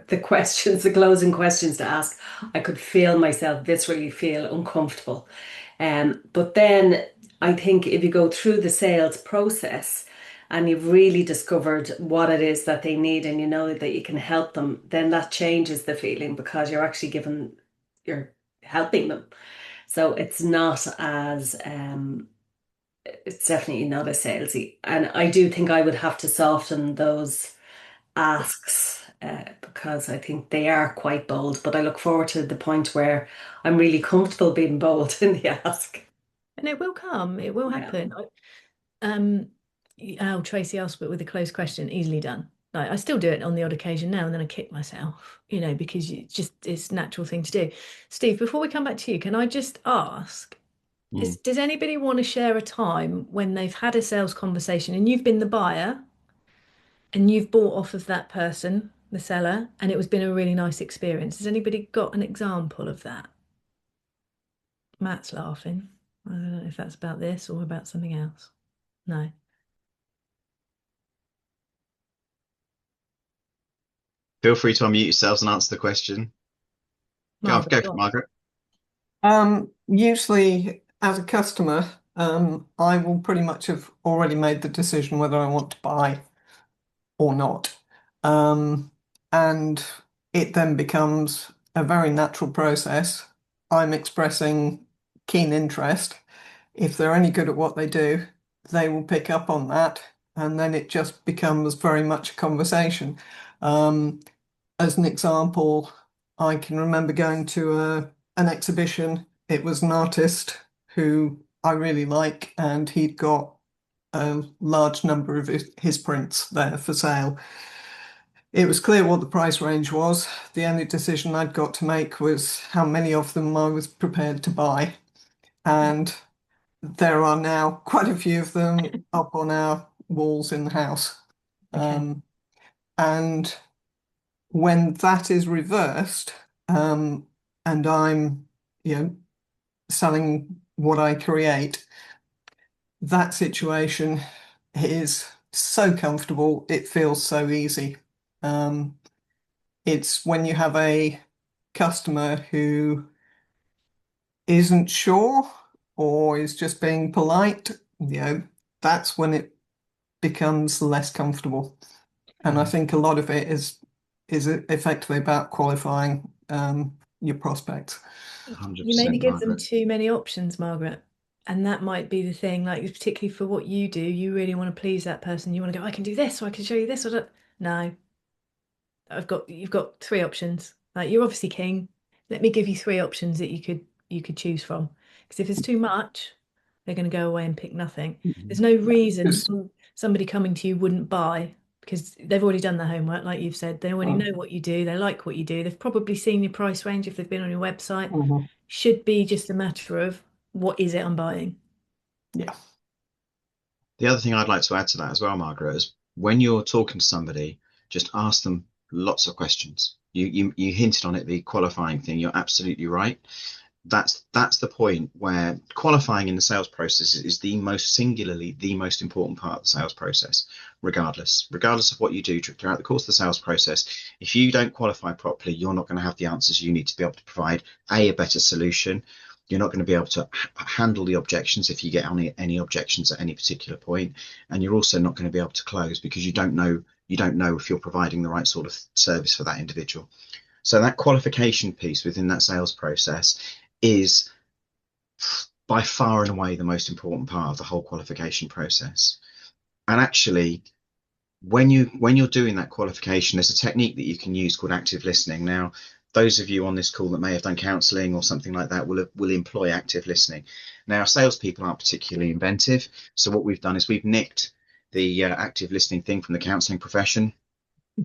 the questions, the closing questions to ask, I could feel myself viscerally feel uncomfortable. But then I think if you go through the sales process and you've really discovered what it is that they need and you know that you can help them, then that changes the feeling because you're helping them. So it's not as it's definitely not as salesy. And I do think I would have to soften those asks because I think they are quite bold. But I look forward to the point where I'm really comfortable being bold in the ask. And it will come, it will Yeah. happen. Oh, Tracy asked, but with a closed question, easily done. Like, I still do it on the odd occasion now, and then I kick myself, because it's a natural thing to do. Steve, before we come back to you, can I just ask, does anybody want to share a time when they've had a sales conversation and you've been the buyer and you've bought off of that person, the seller, and it was been a really nice experience? Has anybody got an example of that? Matt's laughing. I don't know if that's about this or about something else. No. Feel free to unmute yourselves and answer the question. Margaret, Go, Margaret. Usually as a customer, I will pretty much have already made the decision whether I want to buy or not. And it then becomes a very natural process. I'm expressing keen interest if they're any good at what they do, they will pick up on that, and then it just becomes very much a conversation. As an example, I can remember going to an exhibition. It was an artist who I really like, and he'd got a large number of his prints there for sale. It was clear what the price range was. The only decision I'd got to make was how many of them I was prepared to buy. And there are now quite a few of them up on our walls in the house. Okay. And when that is reversed, and I'm, selling what I create, that situation is so comfortable. It feels so easy. It's when you have a customer who isn't sure or is just being polite, that's when it becomes less comfortable. And I think a lot of it is effectively about qualifying your prospects. 100%, You maybe give them Margaret. too many options, Margaret. And that might be the thing, like particularly for what you do, you really want to please that person. You want to go, I can do this, or I can show you this, or that. No, you've got three options. Like you're obviously king. Let me give you three options that you could choose from. Because if it's too much, they're going to go away and pick nothing. There's no reason somebody coming to you wouldn't buy because they've already done their homework, like you've said. They already know what you do. They like what you do. They've probably seen your price range if they've been on your website. Should be just a matter of what is it I'm buying. Yeah. The other thing I'd like to add to that as well, Margaret, is when you're talking to somebody, just ask them lots of questions. You hinted on it, the qualifying thing. You're absolutely right. That's the point where qualifying in the sales process is the most important part of the sales process, regardless of what you do throughout the course of the sales process. If you don't qualify properly, you're not going to have the answers you need to be able to provide a better solution. You're not going to be able to handle the objections if you get any objections at any particular point, and you're also not going to be able to close because you don't know if you're providing the right sort of service for that individual. So that qualification piece within that sales process is by far and away the most important part of the whole qualification process. And actually, when you're doing that qualification, there's a technique that you can use called active listening. Now, those of you on this call that may have done counselling or something like that will employ active listening. Now, salespeople aren't particularly inventive, so what we've done is we've nicked the active listening thing from the counselling profession,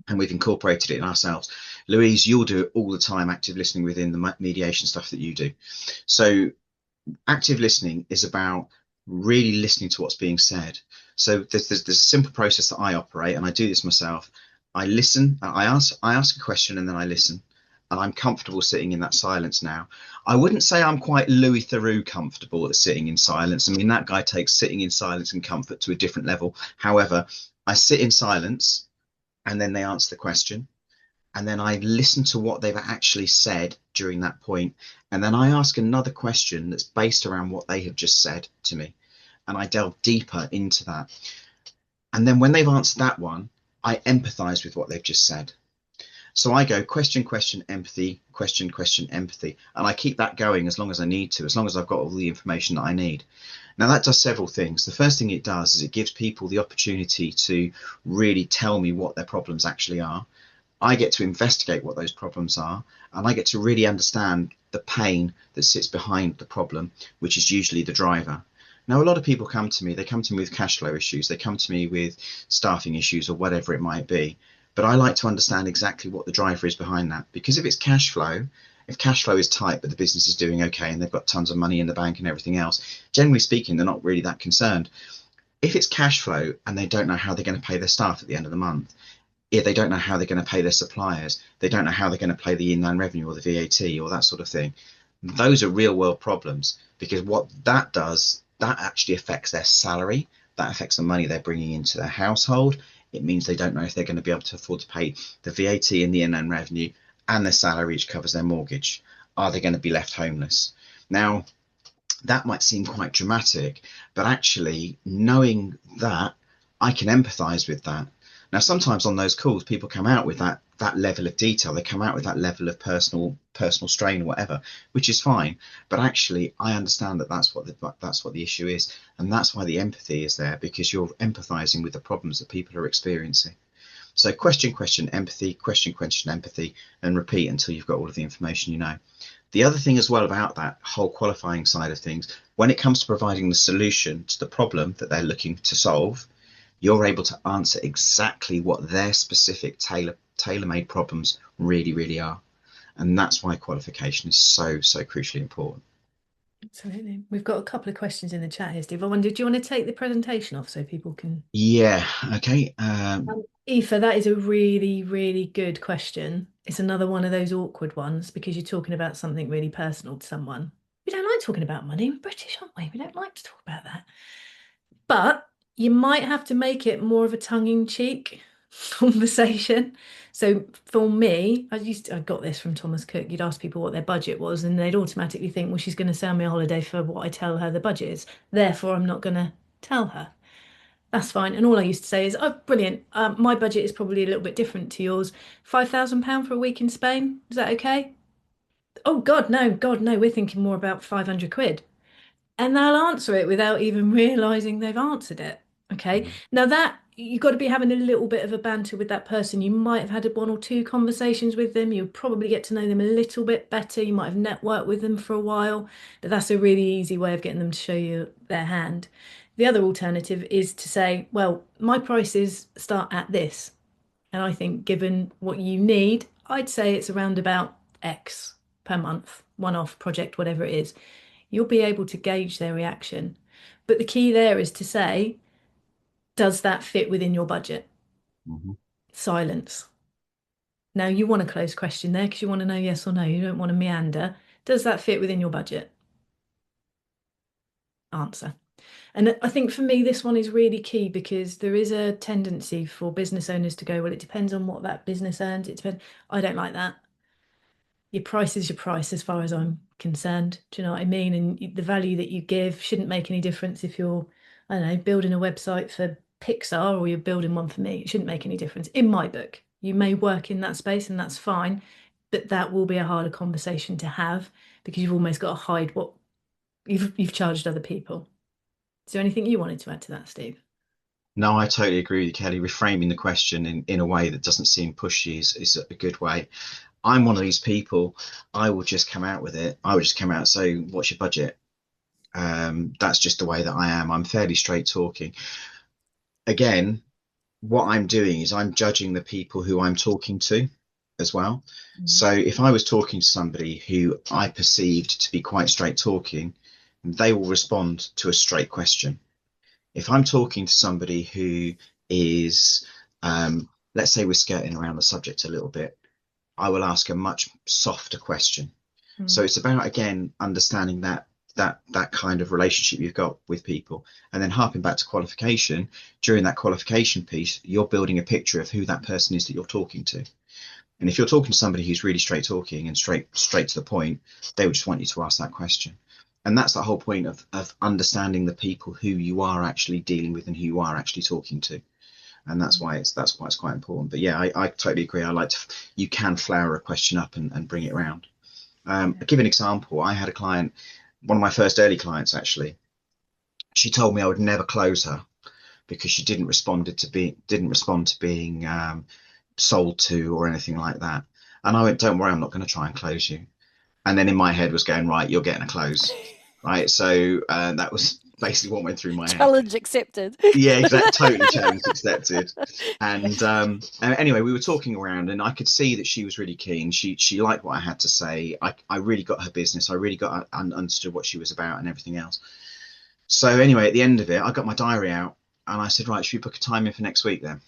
and we've incorporated it in ourselves. Louise, you'll do it all the time, active listening within the mediation stuff that you do. So active listening is about really listening to what's being said. So there's a simple process that I operate, and I do this myself. I listen, I ask a question, and then I listen. And I'm comfortable sitting in that silence now. I wouldn't say I'm quite Louis Theroux comfortable at sitting in silence. I mean, that guy takes sitting in silence and comfort to a different level. However, I sit in silence, and then they answer the question, and then I listen to what they've actually said during that point, and then I ask another question that's based around what they have just said to me, and I delve deeper into that. And then when they've answered that one, I empathize with what they've just said. So I go question, empathy, question, empathy, and I keep that going as long as I need to, as long as I've got all the information that I need. Now, that does several things. The first thing it does is it gives people the opportunity to really tell me what their problems actually are. I get to investigate what those problems are, and I get to really understand the pain that sits behind the problem, which is usually the driver. Now, a lot of people come to me with cash flow issues, they come to me with staffing issues or whatever it might be. But I like to understand exactly what the driver is behind that, because if cash flow is tight, but the business is doing okay and they've got tons of money in the bank and everything else, generally speaking, they're not really that concerned. If it's cash flow and they don't know how they're going to pay their staff at the end of the month, if they don't know how they're going to pay their suppliers, they don't know how they're going to pay the inland revenue or the VAT or that sort of thing, those are real world problems, because what that does, that actually affects their salary, that affects the money they're bringing into their household. It means they don't know if they're going to be able to afford to pay the VAT and the inland revenue and their salary, which covers their mortgage. Are they going to be left homeless? Now, that might seem quite dramatic, but actually knowing that, I can empathize with that. Now, sometimes on those calls, people come out with that that level of detail. They come out with that level of personal strain or whatever, which is fine. But actually, I understand that that's what the issue is, and that's why the empathy is there, because you're empathizing with the problems that people are experiencing. So question, empathy, question, empathy, and repeat until you've got all of the information you know. The other thing as well about that whole qualifying side of things, when it comes to providing the solution to the problem that they're looking to solve, you're able to answer exactly what their specific tailor-made problems really, really are. And that's why qualification is so, so crucially important. Absolutely. We've got a couple of questions in the chat here, Steve. I wonder, do you want to take the presentation off so people can... Yeah, okay. Aoife, that is a really, really good question. It's another one of those awkward ones because you're talking about something really personal to someone. We don't like talking about money. We're British, aren't we? We don't like to talk about that. But you might have to make it more of a tongue-in-cheek conversation. So for me, I got this from Thomas Cook. You'd ask people what their budget was, and they'd automatically think, well, she's going to sell me a holiday for what I tell her the budget is. Therefore, I'm not going to tell her. That's fine. And all I used to say is, oh, brilliant. My budget is probably a little bit different to yours. £5,000 for a week in Spain. Is that okay? Oh, God, no. God, no. We're thinking more about 500 quid. And they'll answer it without even realizing they've answered it. Okay. Now that you've got to be having a little bit of a banter with that person. You might have had one or two conversations with them. You'll probably get to know them a little bit better. You might have networked with them for a while, but that's a really easy way of getting them to show you their hand. The other alternative is to say, well, my prices start at this. And I think given what you need, I'd say it's around about X per month, one-off project, whatever it is. You'll be able to gauge their reaction. But the key there is to say, does that fit within your budget? Silence. Now, you want a close question there because you want to know yes or no. You don't want to meander. Does that fit within your budget? Answer. And I think for me, this one is really key because there is a tendency for business owners to go, well, it depends on what that business earns. It depends. I don't like that. Your price is your price as far as I'm concerned. Do you know what I mean? And the value that you give shouldn't make any difference if you're, I don't know, building a website for Pixar or you're building one for me. It shouldn't make any difference in my book. You may work in that space and that's fine, but that will be a harder conversation to have because you've almost got to hide what you've charged other people. Is there anything you wanted to add to that, Steve? No, I totally agree with you, Kelly. Reframing the question in a way that doesn't seem pushy is a good way. I'm one of these people, I will just come out with it. I would just come out and say, what's your budget? That's just the way that I am. I'm fairly straight talking. Again, what I'm doing is I'm judging the people who I'm talking to as well. So if I was talking to somebody who I perceived to be quite straight talking, they will respond to a straight question. If I'm talking to somebody who is, let's say we're skirting around the subject a little bit, I will ask a much softer question. So it's about, again, understanding that kind of relationship you've got with people, and then harping back to qualification. During that qualification piece, you're building a picture of who that person is that you're talking to. And if you're talking to somebody who's really straight talking and straight to the point, they would just want you to ask that question. And that's the whole point of understanding the people who you are actually dealing with and who you are actually talking to. And that's why it's quite important. But yeah, I totally agree. You can flower a question up and bring it around. I'll give an example. I had a client, one of my first early clients actually. She told me I would never close her because she didn't respond to being sold to or anything like that. And I went, don't worry, I'm not going to try and close you. And then in my head was going, right, you're getting a close. Right. So that was basically what went through my head. Challenge accepted. Yeah, exactly. Totally challenge accepted. And anyway, we were talking around and I could see that she was really keen. She liked what I had to say. I really got her business. I really got understood what she was about and everything else. So anyway, at the end of it, I got my diary out and I said, right, should we book a time in for next week then?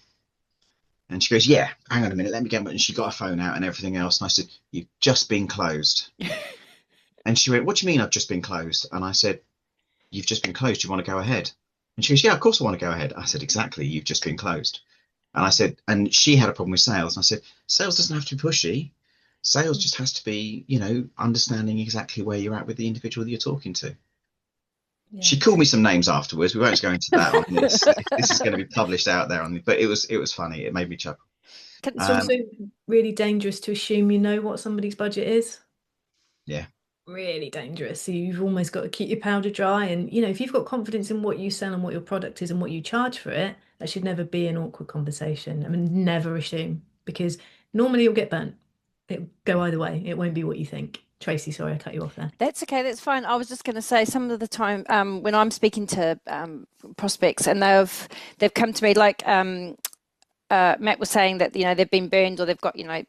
And she goes, yeah, hang on a minute, let me get my, and she got her phone out and everything else. And I said, you've just been closed. And she went, what do you mean I've just been closed? And I said, you've just been closed. Do you want to go ahead? And she goes, yeah, of course I want to go ahead. I said, exactly. You've just been closed. And I said, and she had a problem with sales. And I said, sales doesn't have to be pushy. Sales just has to be, understanding exactly where you're at with the individual that you're talking to. Yeah. She called me some names afterwards. We won't go into that on this. This is going to be published out there but it was funny. It made me chuckle. It's also really dangerous to assume you know what somebody's budget is. Yeah. Really dangerous. So you've almost got to keep your powder dry. And, you know, if you've got confidence in what you sell and what your product is and what you charge for it, that should never be an awkward conversation. I mean, never assume, because normally you'll get burnt. It'll go either way. It won't be what you think. Tracy, sorry, I cut you off there. That's okay. That's fine. I was just going to say, some of the time when I'm speaking to prospects and they've come to me like Matt was saying that, you know, they've been burned or they've got, you know,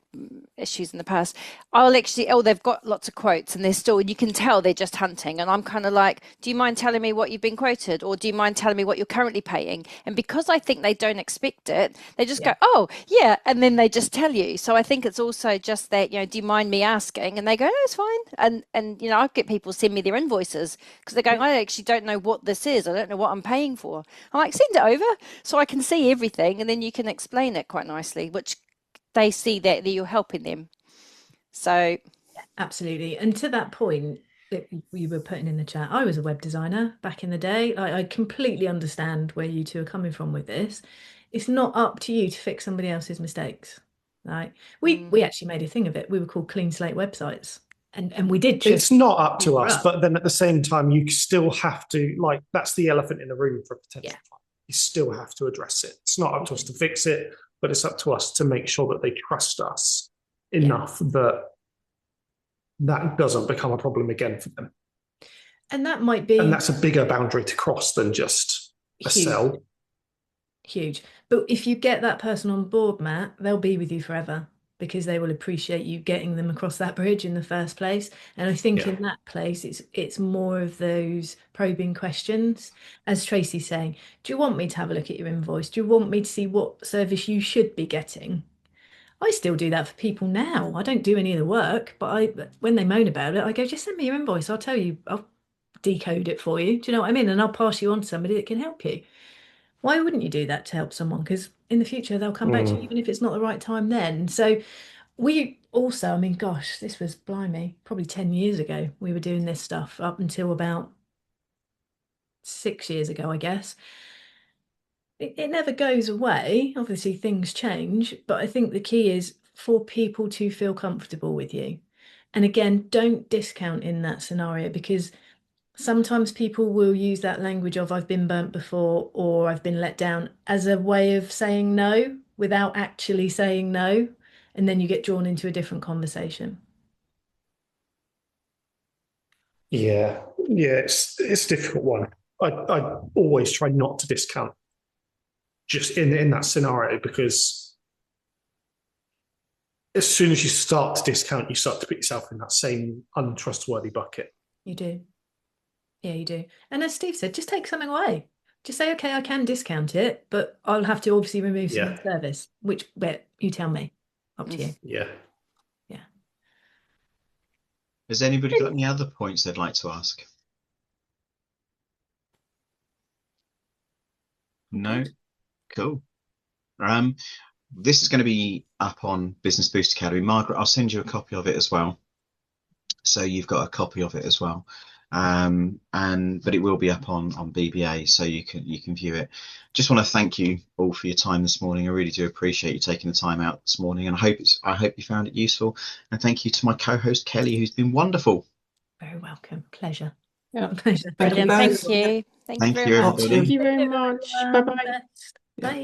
issues in the past. I'll actually, they've got lots of quotes and they're still, you can tell they're just hunting. And I'm kind of like, do you mind telling me what you've been quoted? Or do you mind telling me what you're currently paying? And because I think they don't expect it, they just go, oh, yeah. And then they just tell you. So I think it's also just that, you know, do you mind me asking? And they go, no, it's fine. And you know, I get people send me their invoices because they're going, I actually don't know what this is. I don't know what I'm paying for. I'm like, send it over so I can see everything. And then you can explain it quite nicely, which they see that you're helping them. So absolutely. And to that point that you were putting in the chat, I was a web designer back in the day. I completely understand where you two are coming from with this. It's not up to you to fix somebody else's mistakes, right? We actually made a thing of it. We were called clean slate websites, and we did. It's not up to us, but then at the same time, you still have to, like, that's the elephant in the room for a potential client. You still have to address it. It's not up to us to fix it, but it's up to us to make sure that they trust us enough that that doesn't become a problem again for them. And that might be, and that's a bigger boundary to cross than just a sell. Huge. But if you get that person on board, Matt, they'll be with you forever because they will appreciate you getting them across that bridge in the first place. And I think in that place, it's more of those probing questions. As Tracy's saying, do you want me to have a look at your invoice? Do you want me to see what service you should be getting? I still do that for people now. I don't do any of the work, but when they moan about it, I go, just send me your invoice. I'll tell you, I'll decode it for you. Do you know what I mean? And I'll pass you on to somebody that can help you. Why wouldn't you do that to help someone? Because in the future, they'll come back to you, even if it's not the right time then. So we also, I mean, gosh, this was blimey, probably 10 years ago, we were doing this stuff up until about 6 years ago, I guess. It never goes away. Obviously, things change, but I think the key is for people to feel comfortable with you. And again, don't discount in that scenario because sometimes people will use that language of I've been burnt before or I've been let down as a way of saying no without actually saying no. And then you get drawn into a different conversation. Yeah, it's a difficult one. I always try not to discount just in that scenario, because as soon as you start to discount, you start to put yourself in that same untrustworthy bucket. You do. Yeah, you do. And as Steve said, just take something away. Just say, okay, I can discount it, but I'll have to obviously remove some of the service, which bit you tell me. Up to you. Yeah. Yeah. Has anybody got any other points they'd like to ask? No? Cool. This is going to be up on Business Boost Academy. Margaret, I'll send you a copy of it as well. So you've got a copy of it as well. But it will be up on BBA, so you can view it. Just want to thank you all for your time this morning. I really do appreciate you taking the time out this morning, and I hope you found it useful. And thank you to my co-host Kelly, who's been wonderful. Very welcome. Pleasure. Yeah. Pleasure. Brilliant. Thank you. Thank you, very much. everybody. Thank you very much. Bye-bye. Bye.